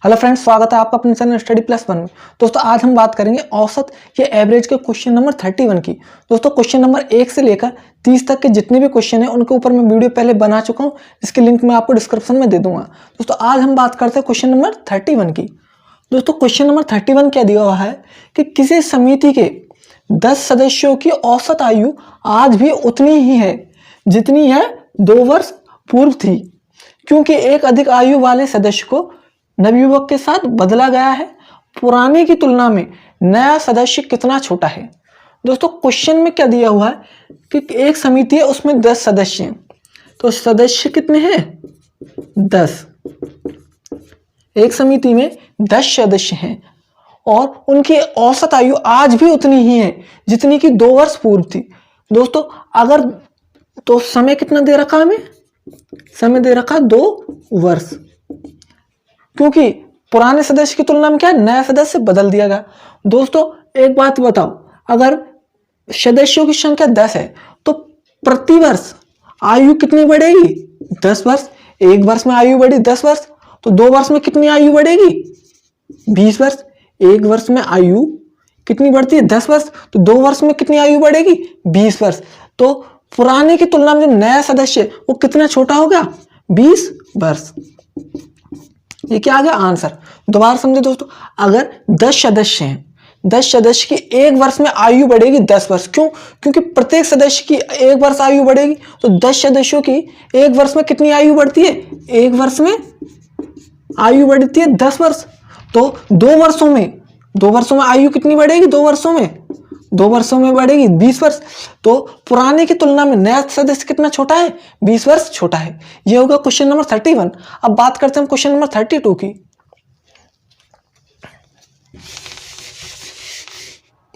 Hello friends, स्वागत है आपका अपने चैनल स्टडी प्लस वन में। दोस्तों आज हम बात करेंगे औसत या एवरेज के क्वेश्चन नंबर 31 की। दोस्तों क्वेश्चन नंबर 1 से लेकर 30 तक के जितने भी क्वेश्चन हैं उनके ऊपर मैं वीडियो पहले बना चुका हूं, इसकी लिंक मैं आपको डिस्क्रिप्शन में दे दूंगा। दोस्तों आज हम बात करते हैं क्वेश्चन नंबर 31 की। दोस्तों क्वेश्चन नंबर 31 क्या दिया हुआ है कि किसी समिति के 10 सदस्यों की औसत आयु आज भी उतनी ही है जितनी है 2 वर्ष पूर्व थी, क्योंकि एक अधिक आयु वाले सदस्य को नवयुवक के साथ बदला गया है। पुराने की तुलना में नया सदस्य कितना छोटा है। दोस्तों क्वेश्चन में क्या दिया हुआ है कि एक समिति है, उसमें 10 सदस्य हैं, तो सदस्य कितने हैं 10। एक समिति में 10 सदस्य हैं और उनकी औसत आयु आज भी उतनी ही है जितनी कि 2 वर्ष पूर्व थी। दोस्तों अगर तो समय कितना दे रखा हमें, समय दे रखा 2 वर्ष, क्योंकि पुराने सदस्य की तुलना में क्या है, नया सदस्य बदल दिया गया। दोस्तों एक बात बताओ, अगर सदस्यों की संख्या 10 है तो प्रति वर्ष आयु कितनी बढ़ेगी 10 वर्ष। एक वर्ष में आयु बढ़ी 10 वर्ष, तो 2 वर्ष में कितनी आयु बढ़ेगी 20 वर्ष। एक वर्ष में आयु कितनी बढ़ती है 10 वर्ष, तो 2 वर्ष में कितनी आयु बढ़ेगी 20 वर्ष। तो पुराने की तुलना में जो नया सदस्य वो कितना छोटा होगा 20 वर्ष। ये क्या आ गया आंसर। दोबारा समझे दोस्तों, अगर 10 सदस्य हैं, 10 सदस्य की एक वर्ष में आयु बढ़ेगी 10 वर्ष। क्यों? क्योंकि प्रत्येक सदस्य की एक वर्ष आयु बढ़ेगी, तो 10 सदस्यों की एक वर्ष में कितनी आयु बढ़ती है, एक वर्ष में आयु बढ़ती है 10 वर्ष। तो 2 वर्षों में आयु कितनी बढ़ेगी, 2 वर्षों में बढ़ेगी 20 वर्ष। तो पुराने की तुलना में नया सदस्य कितना छोटा है 20 वर्ष छोटा है। यह होगा क्वेश्चन नंबर 31। अब बात करते हैं क्वेश्चन नंबर 32 की।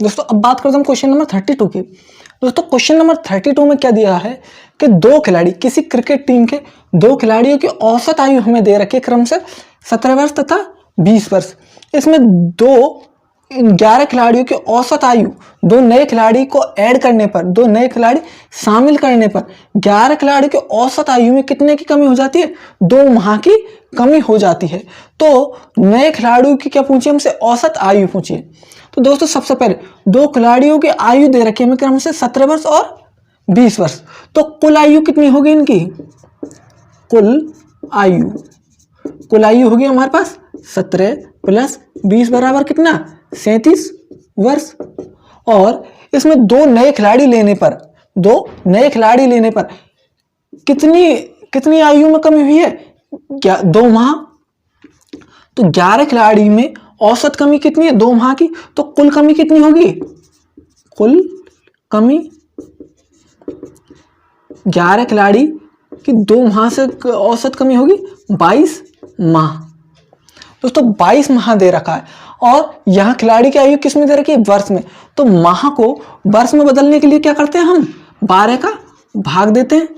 दोस्तों अब बात करते हैं क्वेश्चन नंबर 32 की। दोस्तों क्वेश्चन नंबर 32 में क्या दिया है कि 2 खिलाड़ी, किसी क्रिकेट टीम के 2 खिलाड़ियों की औसत आयु हमें दे रखी है क्रमशः 17 वर्ष तथा 20 वर्ष। इसमें 11 खिलाड़ियों की औसत आयु 2 नए खिलाड़ी को ऐड करने पर, 2 नए खिलाड़ी शामिल करने पर 11 खिलाड़ियों की औसत आयु में कितने की कमी हो जाती है, 2 माह की कमी हो जाती है। तो नए खिलाड़ियों की क्या पूछिए हमसे, औसत आयु पूछिए। तो दोस्तों सबसे पहले 2 खिलाड़ियों की आयु दे रखी है हमें क्रम से 17 वर्ष और 20 वर्ष। तो कुल आयु कितनी होगी इनकी, कुल आयु होगी हमारे पास 17 प्लस 20 बराबर कितना 37 वर्ष। और इसमें 2 नए खिलाड़ी लेने पर, 2 नए खिलाड़ी लेने पर कितनी आयु में कमी हुई है 2 माह। तो 11 खिलाड़ी में औसत कमी कितनी है 2 माह की, तो कुल कमी कितनी होगी, कुल कमी 11 खिलाड़ी की 2 माह से औसत कमी होगी 22 माह। दोस्तों 22 माह दे रखा है और यहां खिलाड़ी की आयु किस में दे रखी है, वर्ष में। तो माह को वर्ष में बदलने के लिए क्या करते हैं हम 12 का भाग देते हैं।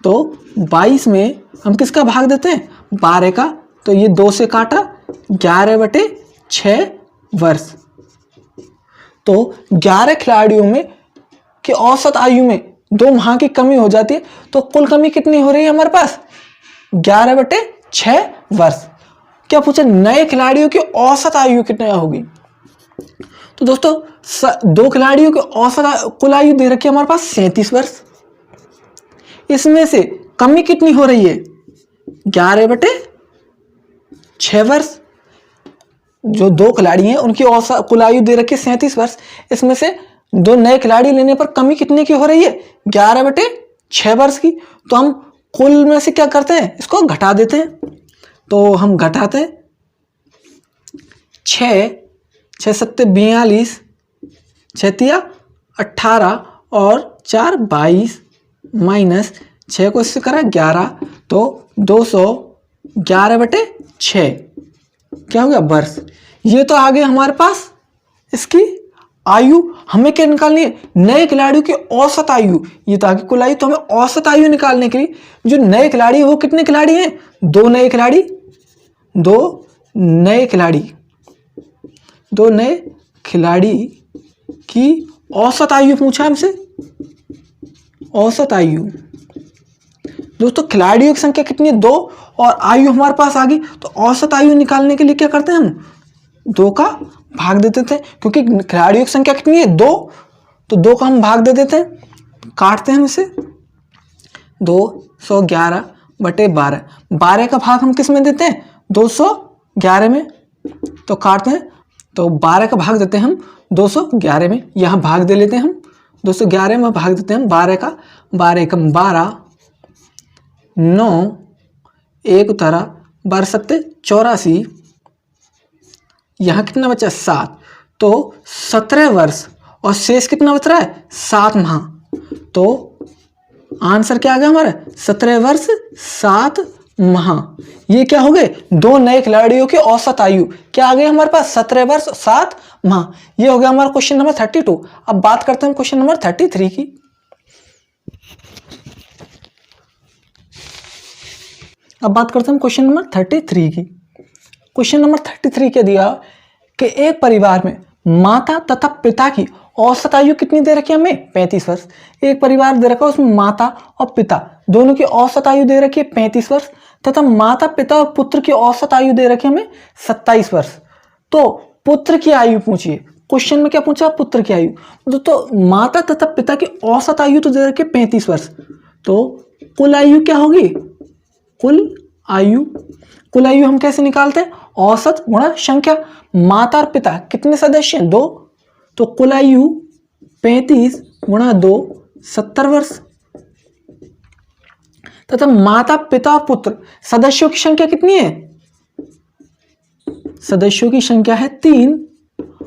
तो 22 में हम किसका भाग देते हैं 12 का, तो ये 2 से काटा 11/6 वर्ष। तो 11 खिलाड़ियों में की औसत आयु में 2 माह की कमी हो जाती है, तो कुल कमी कितनी हो रही है हमारे पास 11/6 वर्ष। क्या पूछा, नए खिलाड़ियों की औसत आयु कितनी होगी। तो दोस्तों 2 खिलाड़ियों की औसत कुल आयु दे रखी है हमारे पास 37 वर्ष। इसमें से कमी कितनी हो रही है 11/6 वर्ष। जो 2 खिलाड़ी हैं उनकी औसत कुल आयु दे रखी है 37 वर्ष। इसमें से 2 नए खिलाड़ी लेने पर कमी कितने की हो रही है 11/6 वर्ष की। तो हम कुल में से क्या करते हैं, इसको घटा देते हैं। तो हम घटाते हैं 6 सत्ते 42, 6 18 और 4 22 माइनस 6 को इससे करा 11, तो 211/6 क्या हो गया वर्ष। ये तो आ गए हमारे पास इसकी आयु। हमें क्या निकालनी है, नए खिलाड़ियों की औसत आयु। ये तो आगे कुल आयु, तो हमें औसत आयु निकालने के लिए जो नए खिलाड़ी है वो कितने खिलाड़ी हैं 2 नए खिलाड़ी, 2 नए खिलाड़ी की औसत आयु पूछा हमसे, औसत आयु। दोस्तों खिलाड़ियों की संख्या कितनी है 2 और आयु हमारे पास आ गई। तो औसत आयु निकालने के लिए क्या करते हैं हम, 2 का भाग दे देते हैं, क्योंकि खिलाड़ियों की संख्या कितनी है 2, तो 2 का हम भाग दे देते हैं, काटते हैं हम इसे 211/12। 12 का भाग हम किस में देते हैं 211 में, तो काटते हैं, तो 12 का भाग देते हैं हम 211 में, यहाँ भाग दे लेते हैं हम 211 में भाग देते हैं हम 12 का, 12 एकम 12, 9 1 उतारा 12 सत्ते 84, यहाँ कितना बचा 7, तो 17 वर्ष और शेष कितना बच रहा है 7 माह। तो आंसर क्या आ गया हमारा 17 वर्ष 7 माह। ये क्या हो गए 2 नए खिलाड़ियों की औसत आयु क्या आ गई हमारे पास 17 वर्ष 7 माह। ये हो गया हमारा क्वेश्चन नंबर 32। अब बात करते हैं क्वेश्चन नंबर 33 की। अब बात करते हैं क्वेश्चन नंबर 33 की। क्वेश्चन नंबर 33 क्या दिया कि एक परिवार में माता तथा पिता की औसत आयु कितनी दे रखी है हमें 35 वर्ष। एक परिवार दे रखा है, उसमें माता और पिता दोनों की औसत आयु दे रखी है 35 वर्ष, तथा माता पिता और पुत्र की औसत आयु दे रखी है हमें 27 वर्ष। तो पुत्र की आयु पूछिए, क्वेश्चन में क्या पूछा पुत्र की आयु, तो माता तथा पिता की औसत आयु तो दे रखी है 35 वर्ष, तो कुल आयु क्या होगी, कुल आयु हम कैसे निकालते हैं, औसत गुणा संख्या। माता और पिता कितने सदस्य हैं 2, तो कुल आयु 35 गुणा 2 70 वर्ष, तथा माता पिता और पुत्र सदस्यों की संख्या कितनी है, सदस्यों की संख्या है 3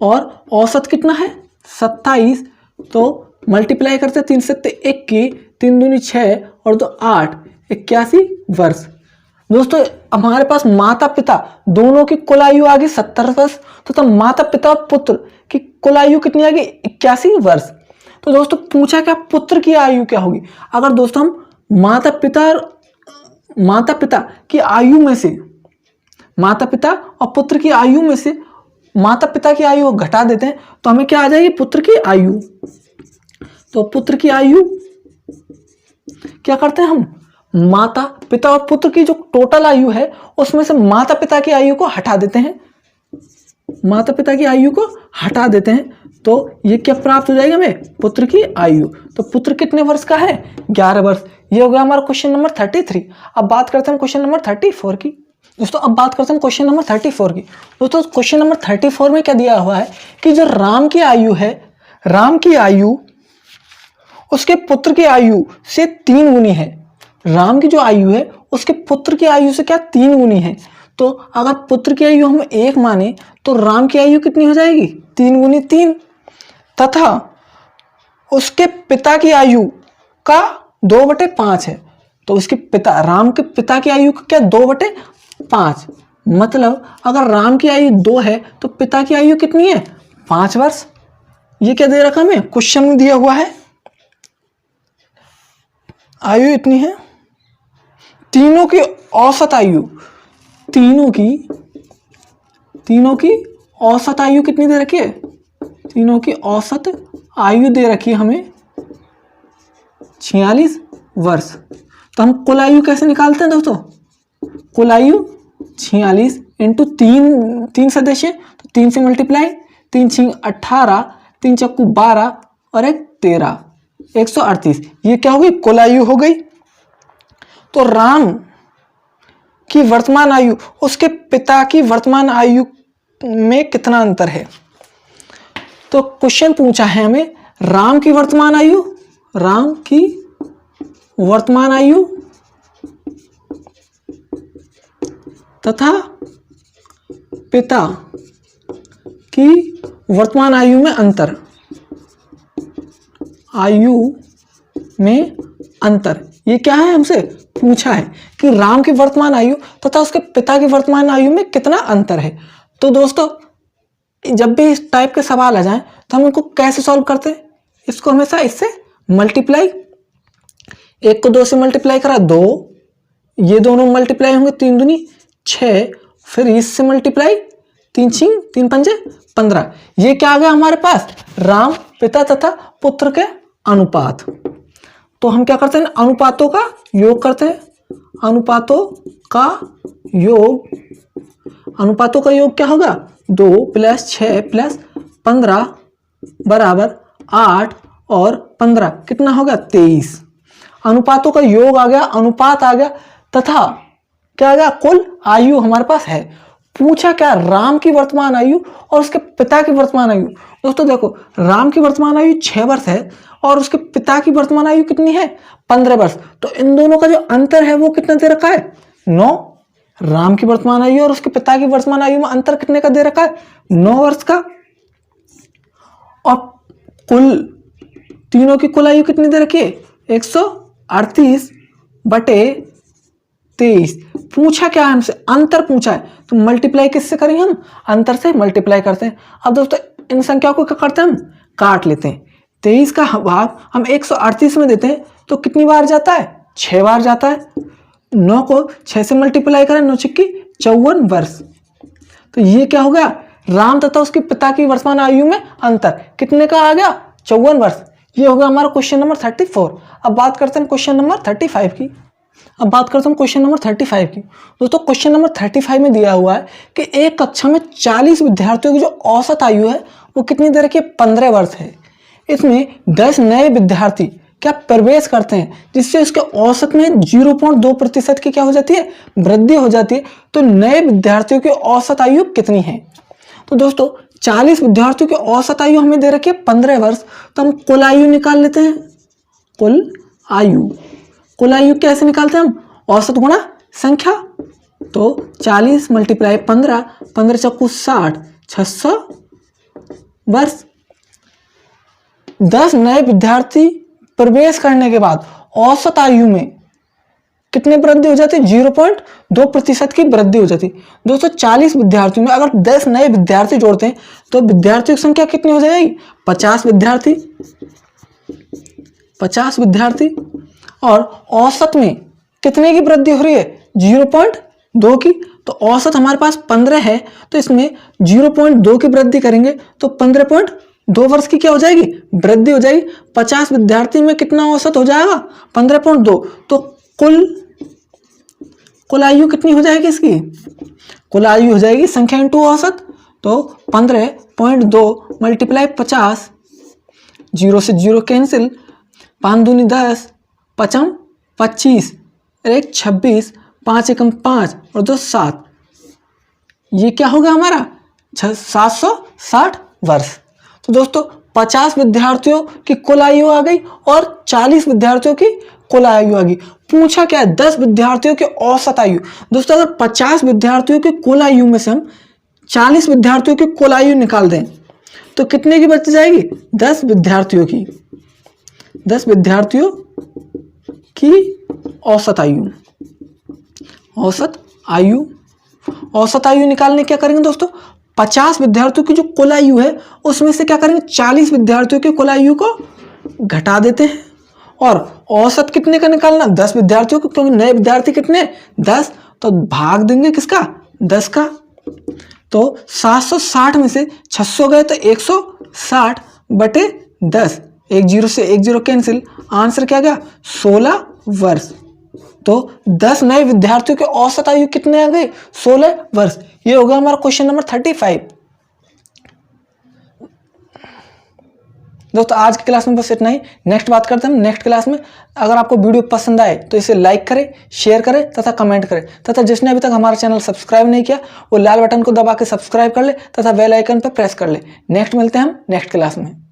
और औसत कितना है 27, तो मल्टीप्लाई करते 3 से 21, 3 दूनी 6 और 2 8, 81 वर्ष। दोस्तों हमारे पास माता पिता दोनों की कुल आयु आ गई 70 वर्ष, तो माता पिता और पुत्र की कुल आयु कितनी आ गई 81 वर्ष। तो दोस्तों पूछा क्या पुत्र की आयु क्या होगी। अगर दोस्तों हम माता पिता की आयु में से, माता पिता और पुत्र की आयु में से माता पिता की आयु घटा देते हैं, तो हमें क्या आ जाएगी पुत्र की आयु। तो पुत्र की आयु क्या करते हैं हम, माता पिता और पुत्र की जो टोटल आयु है उसमें से माता पिता की आयु को हटा देते हैं, माता पिता की आयु को हटा देते हैं, तो ये क्या प्राप्त हो जाएगा हमें पुत्र की आयु। तो पुत्र कितने वर्ष का है 11 वर्ष। ये हो गया हमारा क्वेश्चन नंबर 33। अब बात करते हैं क्वेश्चन नंबर 34 की। दोस्तों अब बात करते हैं क्वेश्चन नंबर 34 की। दोस्तों क्वेश्चन नंबर 34 में क्या दिया हुआ है कि जो राम की आयु है, राम की आयु उसके पुत्र की आयु से 3 गुनी है। राम की जो आयु है उसके पुत्र की आयु से क्या 3 गुनी है। तो अगर पुत्र की आयु हम 1 माने तो राम की आयु कितनी हो जाएगी 3 गुनी 3, तथा उसके पिता की आयु का 2/5 है। तो उसके पिता, राम के पिता की आयु का क्या 2/5, मतलब अगर राम की आयु 2 है तो पिता की आयु कितनी है 5 वर्ष। ये क्या दे रखा हमें क्वेश्चन में दिया हुआ है, आयु इतनी है। तीनों की औसत आयु, तीनों की औसत आयु कितनी दे रखी है, तीनों की औसत आयु दे रखी है हमें 46 वर्ष। तो हम कुल आयु कैसे निकालते हैं दोस्तों, कुल आयु 46 इंटू 3 सदस्य, तो 3 से मल्टीप्लाई, 3 6 18, 3 चक्कू 12 और 1 13, 138। ये क्या होगी कुल आयु हो गई। तो राम की वर्तमान आयु उसके पिता की वर्तमान आयु में कितना अंतर है। तो क्वेश्चन पूछा है हमें राम की वर्तमान आयु, राम की वर्तमान आयु तथा पिता की वर्तमान आयु में अंतर, आयु में अंतर। ये क्या है हमसे पूछा है कि राम की वर्तमान आयु तथा उसके पिता की वर्तमान आयु में कितना अंतर है। तो दोस्तों जब भी इस टाइप के सवाल आ जाएं तो हम इनको कैसे सॉल्व करते हैं, इसको हमेशा इससे मल्टीप्लाई, 1 को 2 से मल्टीप्लाई करा 2, ये दोनों मल्टीप्लाई होंगे 3 दूनी 6, फिर इससे मल्टीप्लाई 3 6 3 5 15। ये क्या आ गया हमारे पास राम पिता तथा पुत्र के अनुपात। तो हम क्या करते हैं अनुपातों का योग करते हैं, अनुपातों का योग, अनुपातों का योग क्या होगा 2 + 6 + 15 बराबर 8 और 15 कितना होगा 23। अनुपातों का योग आ गया, अनुपात आ गया, तथा क्या आ गया कुल आयु हमारे पास है। पूछा क्या राम की वर्तमान आयु और उसके पिता की वर्तमान आयु। दोस्तों देखो राम की वर्तमान आयु 6 वर्ष है और उसके पिता की वर्तमान आयु कितनी है 15 वर्ष। तो इन दोनों का जो अंतर है वो कितना दे रखा है 9। राम की वर्तमान आयु और उसके पिता की वर्तमान आयु में अंतर कितने का दे रखा है 9 वर्ष का। और कुल तीनों की कुल आयु कितनी दे रखी है 138/23। पूछा क्या है हमसे अंतर पूछा है तो मल्टीप्लाई किससे करेंगे हम अंतर से मल्टीप्लाई करते हैं। अब दोस्तों इन संख्याओं को क्या करते हैं हम काट लेते हैं। 23 का भाग हम 138 में देते हैं तो कितनी बार जाता है 6 बार जाता है। 9 को 6 से मल्टीप्लाई करें 9 × 54 वर्ष। तो ये क्या हो गया राम तथा उसके पिता की वर्तमान आयु में अंतर कितने का आ गया 54 वर्ष। ये हो गया हमारा क्वेश्चन नंबर 34। अब बात करते हैं क्वेश्चन नंबर 35 की। अब बात करते हैं क्वेश्चन नंबर 35 की। दोस्तों क्वेश्चन नंबर 35 में दिया हुआ है कि एक कक्षा में 40 विद्यार्थियों की जो औसत आयु है वो कितनी दे रखी है 15 वर्ष है। इसमें 10 नए विद्यार्थी क्या प्रवेश करते हैं जिससे उसके औसत में 0.2% की क्या हो जाती है वृद्धि हो जाती है। तो नए विद्यार्थियों की औसत आयु कितनी है। तो दोस्तों 40 विद्यार्थियों की औसत आयु हमें दे रखी है 15 वर्ष। तो हम कुल आयु निकाल लेते हैं। कुल आयु कैसे निकालते हैं हम औसत गुणा संख्या। तो 40 × 15 15 × 60 600 वर्ष। 10 नए विद्यार्थी प्रवेश करने के बाद औसत आयु में कितने वृद्धि हो जाती है 0.2% की वृद्धि हो जाती है। दोस्तों 40 विद्यार्थियों में अगर 10 नए विद्यार्थी जोड़ते हैं तो विद्यार्थियों की संख्या कितनी हो जाएगी 50 विद्यार्थी और औसत में कितने की वृद्धि हो रही है 0.2 की। तो औसत हमारे पास 15 है तो इसमें 0.2 की वृद्धि करेंगे तो 15.2 वर्ष की क्या हो जाएगी वृद्धि हो जाएगी। 50 विद्यार्थी में कितना औसत हो जाएगा 15.2। तो कुल आयु कितनी हो जाएगी इसकी कुल आयु हो जाएगी संख्या इंटू औसत। तो 15.2 × 50 0 से 0 कैंसिल 5 दूनी 10 5 25 1 26 5 1 5 और 2 7। ये क्या होगा हमारा 760 वर्ष। तो दोस्तों 50 विद्यार्थियों की कुल आयु आ गई और 40 विद्यार्थियों की कुल आयु आ गई। पूछा क्या है 10 विद्यार्थियों की औसत आयु। दोस्तों अगर 50 विद्यार्थियों की कुल आयु में से हम 40 विद्यार्थियों की कुल आयु निकाल दें तो कितने की बच जाएगी 10 विद्यार्थियों की औसत आयु निकालने क्या करेंगे दोस्तों 50 विद्यार्थियों की जो कुल आयु है उसमें से क्या करेंगे 40 विद्यार्थियों की कुल आयु को घटा देते हैं और औसत कितने का निकालना 10 विद्यार्थियों को क्योंकि नए विद्यार्थी कितने 10 तो भाग देंगे किसका 10 का। तो 760 में से 600 गए तो 160/10 एक 0 से 1 0 कैंसिल आंसर क्या गया 16 वर्ष। तो 10 नए विद्यार्थियों के औसत आयु कितने आ गए 16 वर्ष। ये हो गया हमारा क्वेश्चन नंबर 35। दोस्तों आज की क्लास में बस इतना ही। नेक्स्ट बात करते हैं हम नेक्स्ट क्लास में। अगर आपको वीडियो पसंद आए तो इसे लाइक करें शेयर करें तथा कमेंट करें तथा जिसने अभी तक हमारा चैनल सब्सक्राइब नहीं किया वो लाल बटन को दबा के सब्सक्राइब कर ले तथा बेल आइकन पर प्रेस कर ले। नेक्स्ट मिलते हैं हम नेक्स्ट क्लास में।